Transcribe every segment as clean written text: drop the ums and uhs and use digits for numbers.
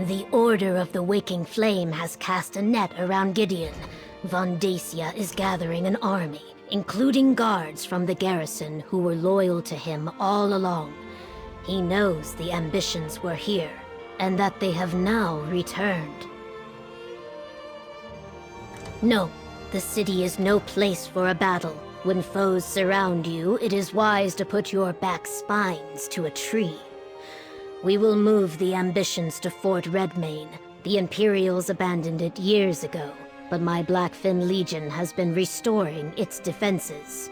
The Order of the Waking Flame has cast a net around Gideon. Von Dacia is gathering an army, including guards from the garrison who were loyal to him all along. He knows the ambitions were here, and that they have now returned. No, the city is no place for a battle. When foes surround you, it is wise to put your back spines to a tree. We will move the ambitions to Fort Redmane. The Imperials abandoned it years ago, but my Blackfin Legion has been restoring its defenses.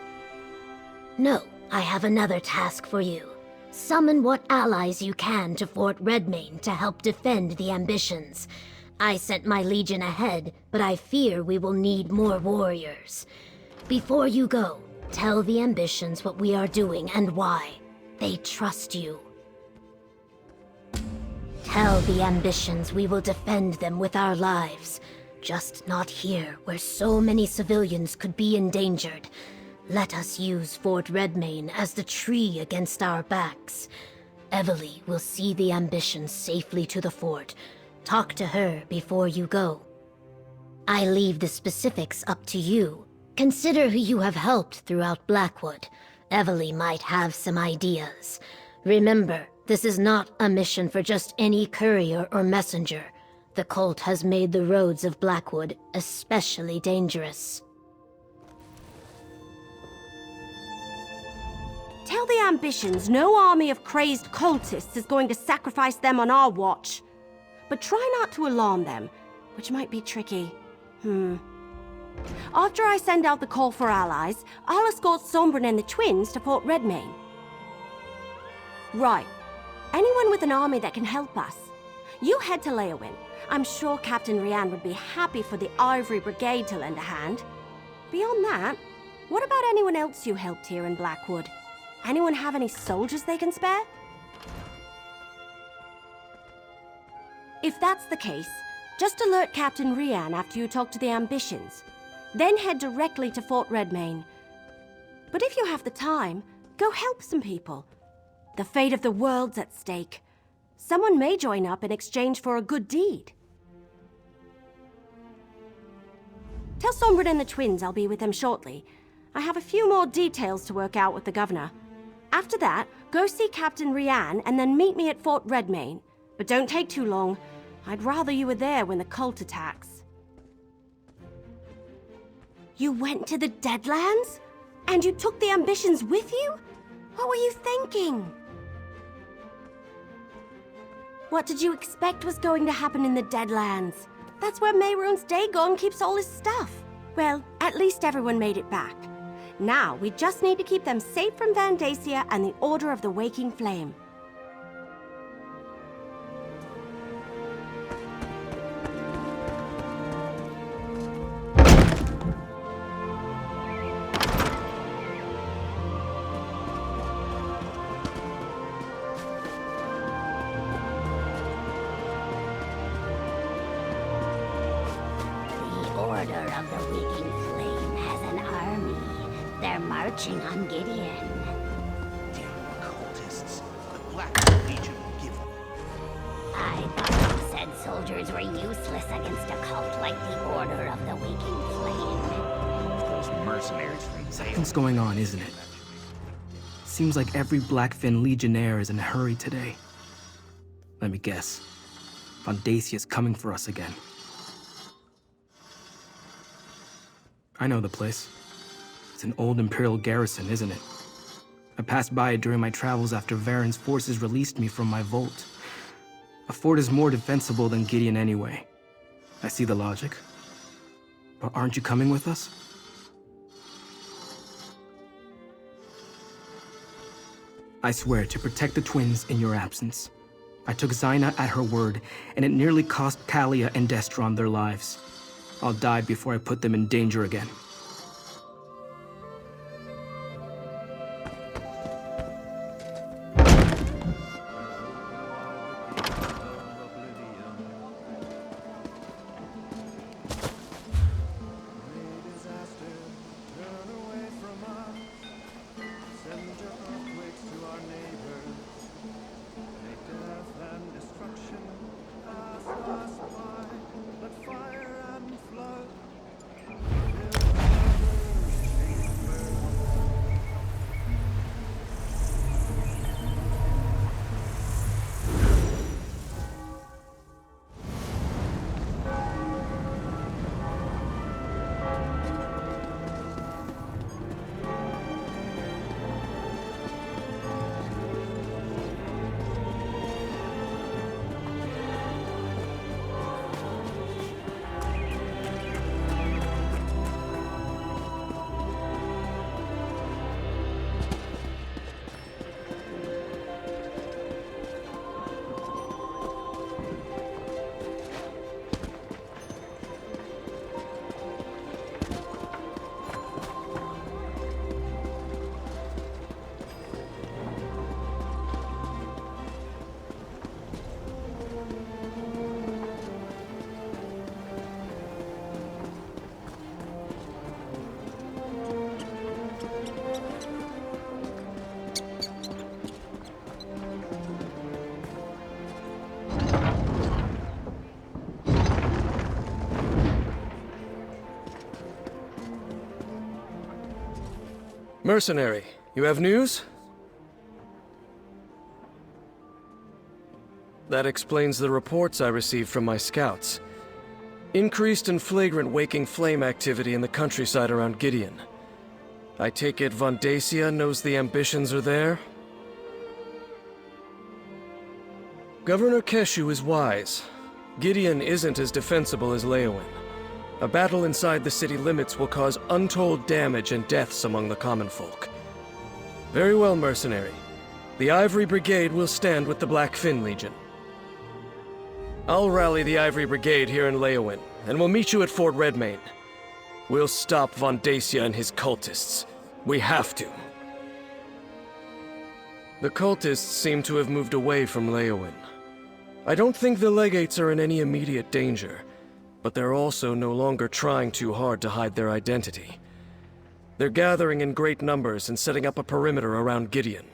No, I have another task for you. Summon what allies you can to Fort Redmane to help defend the ambitions. I sent my legion ahead, but I fear we will need more warriors. Before you go, tell the ambitions what we are doing and why. They trust you. Tell the ambitions we will defend them with our lives. Just not here, where so many civilians could be endangered. Let us use Fort Redmane as the tree against our backs. Evely will see the ambitions safely to the fort. Talk to her before you go. I leave the specifics up to you. Consider who you have helped throughout Blackwood. Evely might have some ideas. Remember, this is not a mission for just any courier or messenger. The cult has made the roads of Blackwood especially dangerous. Tell the ambitions no army of crazed cultists is going to sacrifice them on our watch. But try not to alarm them, which might be tricky. After I send out the call for allies, I'll escort Sombrin and the twins to Fort Redmane. Right. Anyone with an army that can help us. You head to Leowin. I'm sure Captain Rian would be happy for the Ivory Brigade to lend a hand. Beyond that, what about anyone else you helped here in Blackwood? Anyone have any soldiers they can spare? If that's the case, just alert Captain Rian after you talk to the ambitions. Then head directly to Fort Redmane. But if you have the time, go help some people. The fate of the world's at stake. Someone may join up in exchange for a good deed. Tell Sombrin and the twins I'll be with them shortly. I have a few more details to work out with the governor. After that, go see Captain Rian and then meet me at Fort Redmane. But don't take too long. I'd rather you were there when the cult attacks. You went to the Deadlands? And you took the ambitions with you? What were you thinking? What did you expect was going to happen in the Deadlands? That's where Mehrunes Dagon keeps all his stuff. Well, at least everyone made it back. Now, we just need to keep them safe from Von Dacia and the Order of the Waking Flame. Order of the Waking Flame has an army. They're marching on Gideon. Damn cultists. The Blackwood Legion will give them. I thought you said soldiers were useless against a cult like the Order of the Waking Flame. Those mercenaries from Zale. Something's going on, isn't it? Seems like every Blackfin Legionnaire is in a hurry today. Let me guess. Von Dacia's coming for us again. I know the place. It's an old Imperial garrison, isn't it? I passed by it during my travels after Varen's forces released me from my vault. A fort is more defensible than Gideon anyway. I see the logic. But aren't you coming with us? I swear to protect the twins in your absence. I took Zaina at her word, and it nearly cost Kalia and Destron their lives. I'll die before I put them in danger again. Mercenary, you have news? That explains the reports I received from my scouts. Increased and flagrant waking flame activity in the countryside around Gideon. I take it Von Dacia knows the ambitions are there? Governor Keshu is wise. Gideon isn't as defensible as Leowin. A battle inside the city limits will cause untold damage and deaths among the common folk. Very well, mercenary. The Ivory Brigade will stand with the Black Fin Legion. I'll rally the Ivory Brigade here in Leowin, and we'll meet you at Fort Redmane. We'll stop Von Dacia and his cultists. We have to. The cultists seem to have moved away from Leowin. I don't think the legates are in any immediate danger, but they're also no longer trying too hard to hide their identity. They're gathering in great numbers and setting up a perimeter around Gideon.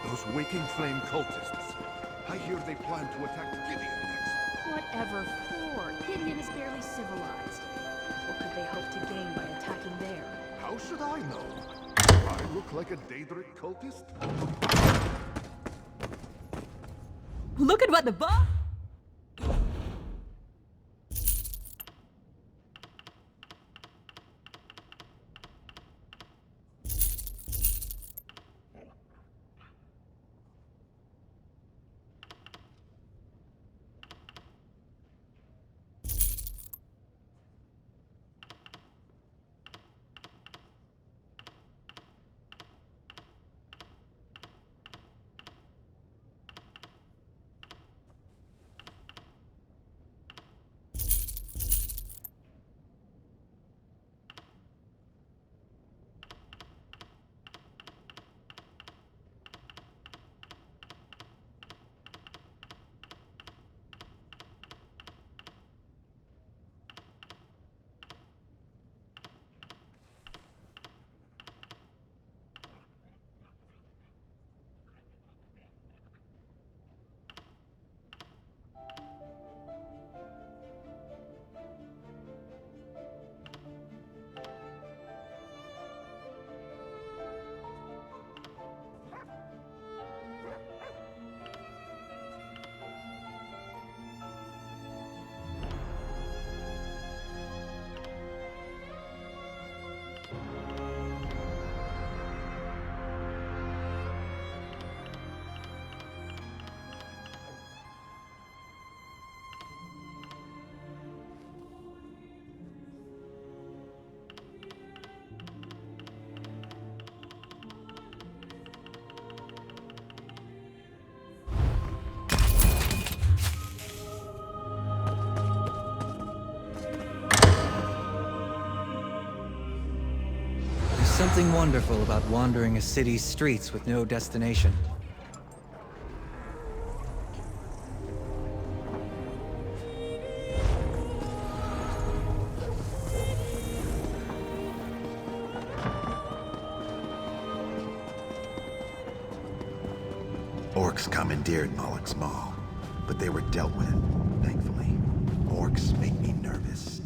Those Waking Flame cultists. I hear they plan to attack Gideon next. Whatever for? Gideon is barely civilized. What could they hope to gain by attacking there? How should I know? Do I look like a Daedric cultist? Look at what the Something wonderful about wandering a city's streets with no destination. Orcs commandeered Moloch's Mall, but they were dealt with, thankfully. Orcs relics make me nervous.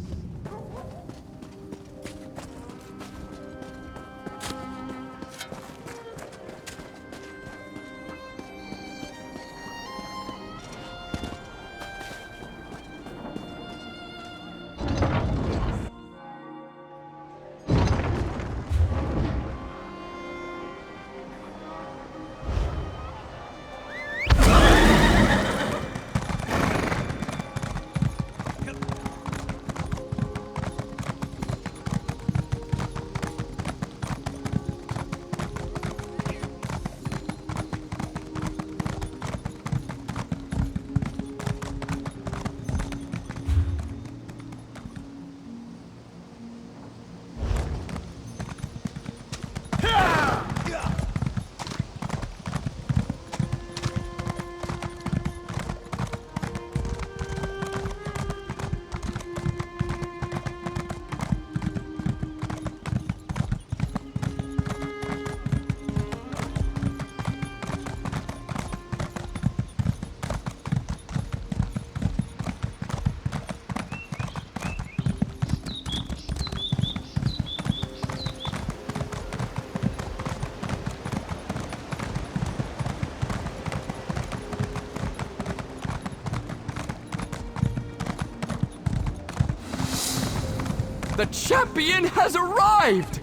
The champion has arrived!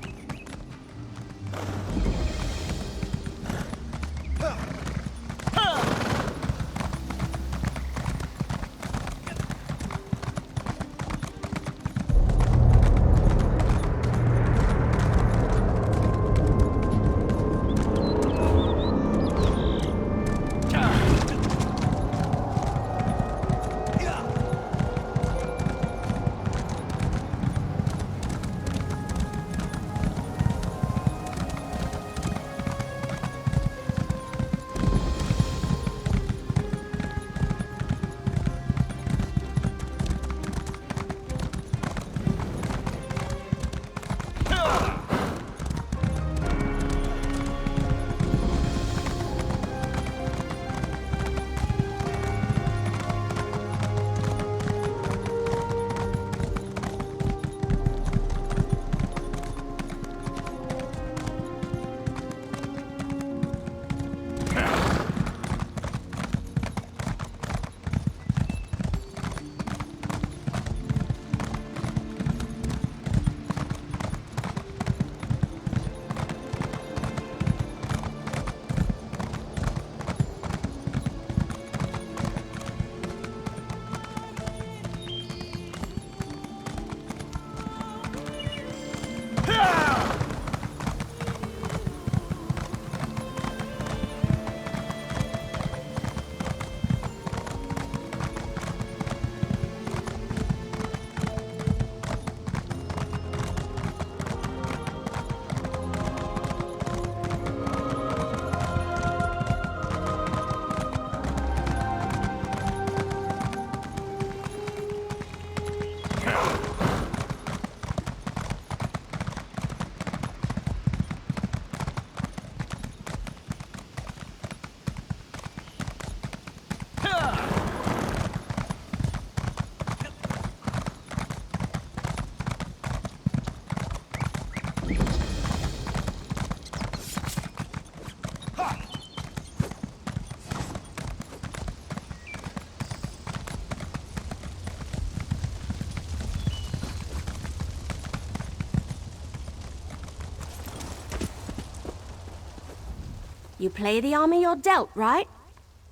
You play the armor you're dealt, right?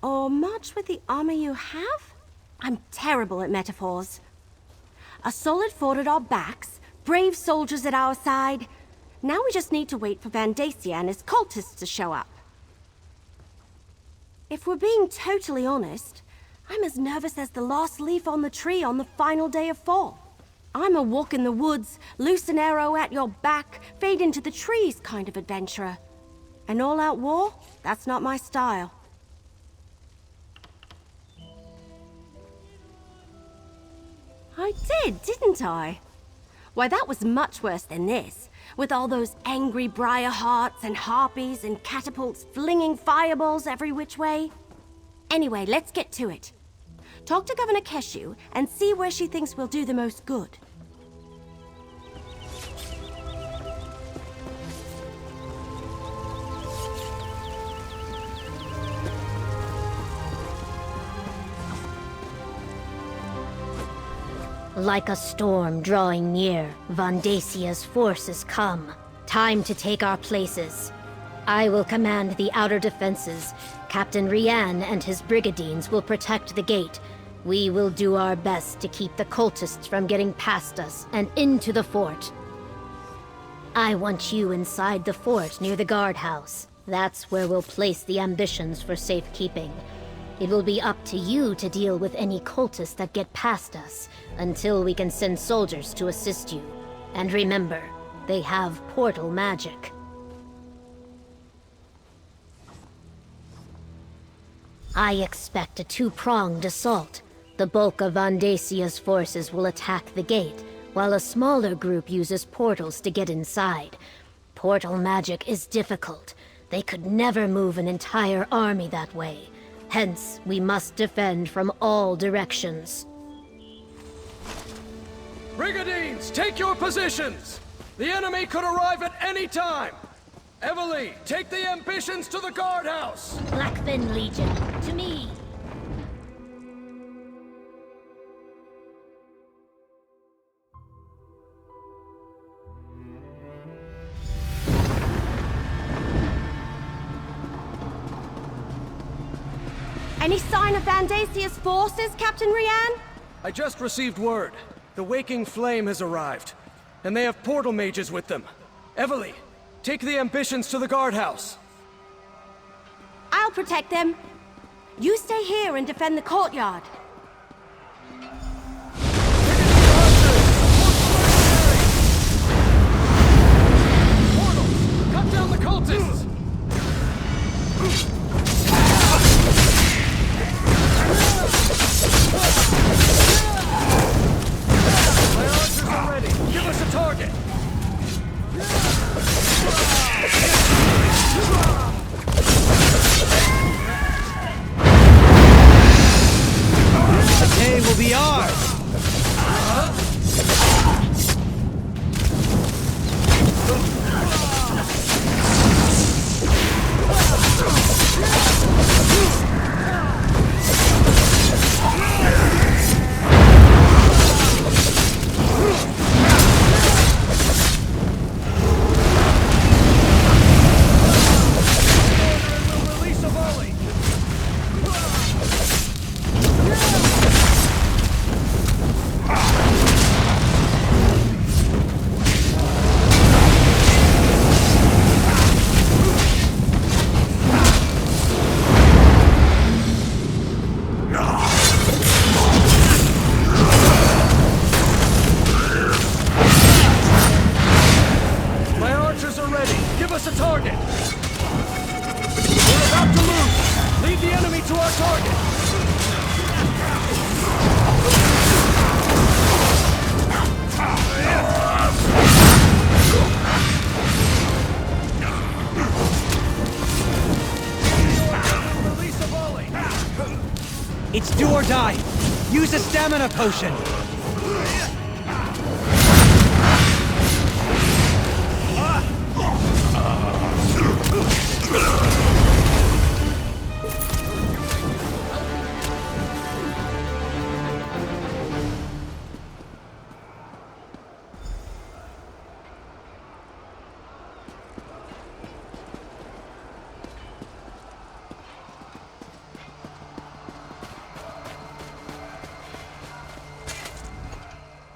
Or march with the armor you have? I'm terrible at metaphors. A solid fort at our backs, brave soldiers at our side. Now we just need to wait for Van Dacia and his cultists to show up. If we're being totally honest, I'm as nervous as the last leaf on the tree on the final day of fall. I'm a walk in the woods, loose an arrow at your back, fade into the trees kind of adventurer. An all-out war? That's not my style. I did, didn't I? Why, that was much worse than this, with all those angry briar hearts and harpies and catapults flinging fireballs every which way. Anyway, let's get to it. talk to Governor Keshu and see where she thinks will do the most good. Like a storm drawing near, Vandasia's forces come. Time to take our places. I will command the outer defenses. Captain Rian and his brigadines will protect the gate. We will do our best to keep the cultists from getting past us and into the fort. I want you inside the fort near the guardhouse. That's where we'll place the ambitions for safekeeping. It will be up to you to deal with any cultists that get past us, until we can send soldiers to assist you. And remember, they have portal magic. I expect a two-pronged assault. The bulk of Vandasia's forces will attack the gate, while a smaller group uses portals to get inside. Portal magic is difficult. They could never move an entire army that way. Hence, we must defend from all directions. Brigadines, take your positions! The enemy could arrive at any time! Evely, take the ambitions to the guardhouse! Blackfin Legion, to me! Any sign of Vandasia's forces, Captain Rian? I just received word. The Waking Flame has arrived, and they have portal mages with them. Evely, take the ambitions to the guardhouse. I'll protect them. You stay here and defend the courtyard. Portals! Cut down the cultists! My archers are ready. Give us a target. The day will be ours! It's do or die. Use a stamina potion.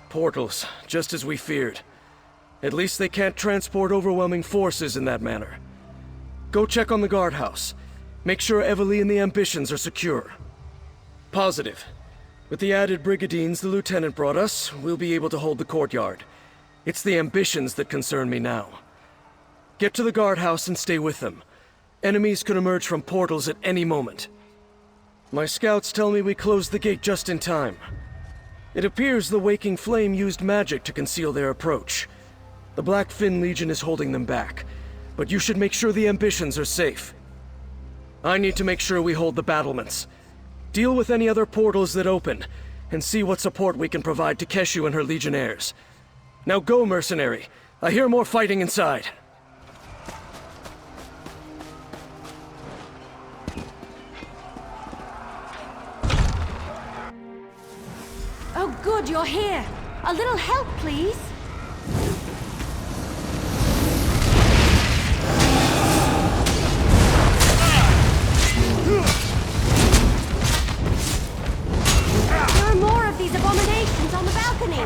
Portals, just as we feared. At least they can't transport overwhelming forces in that manner. Go check on the guardhouse. Make sure Evely and the ambitions are secure. Positive. With the added brigadines the lieutenant brought us, we'll be able to hold the courtyard. It's the ambitions that concern me now. Get to the guardhouse and stay with them. Enemies could emerge from portals at any moment. My scouts tell me we closed the gate just in time. It appears the Waking Flame used magic to conceal their approach. The Blackfin Legion is holding them back, but you should make sure the ambitions are safe. I need to make sure we hold the battlements. Deal with any other portals that open, and see what support we can provide to Keshu and her legionnaires. Now go, mercenary. I hear more fighting inside. Oh good, you're here. A little help, please. There are more of these abominations on the balcony.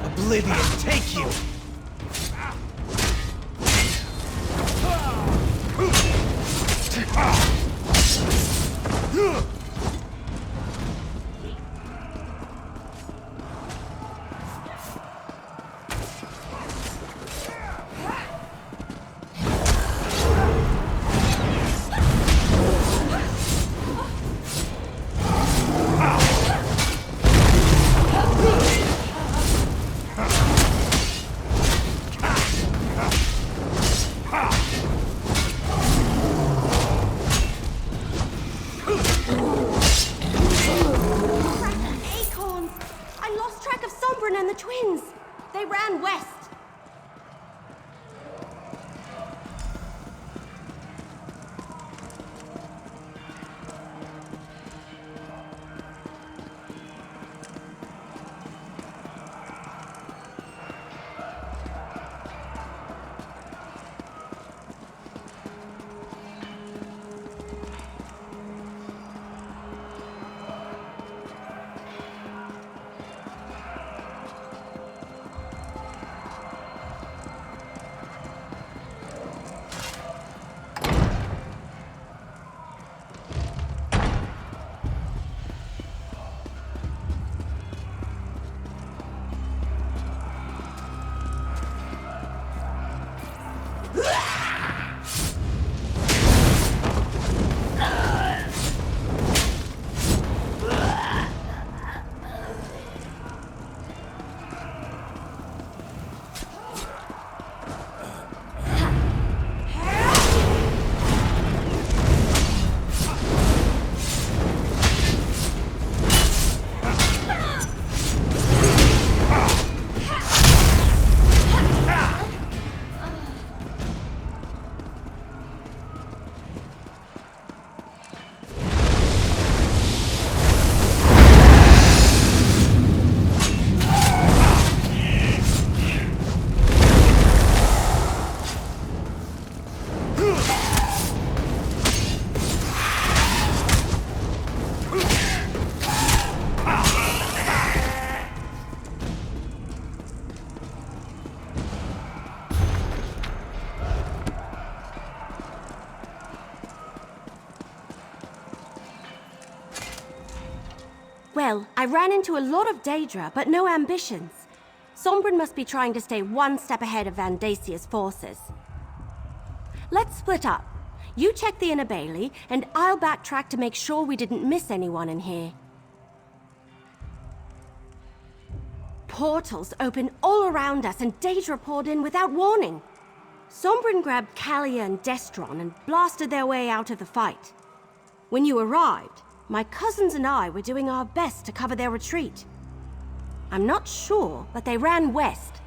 Oblivion, take you! Well, I ran into a lot of Daedra, but no ambitions. Sombrin must be trying to stay one step ahead of Vandasia's forces. Let's split up. You check the inner bailey, and I'll backtrack to make sure we didn't miss anyone in here. Portals open all around us, and data poured in without warning. Sombrin grabbed Kalia and Destron and blasted their way out of the fight. When you arrived, my cousins and I were doing our best to cover their retreat. I'm not sure, but they ran west.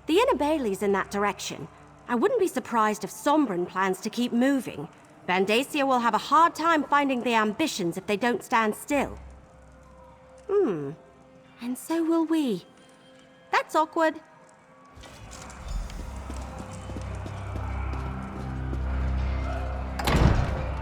The inner bailey's in that direction. I wouldn't be surprised if Sombrin plans to keep moving. Bandacia will have a hard time finding the ambitions if they don't stand still. And so will we. That's awkward.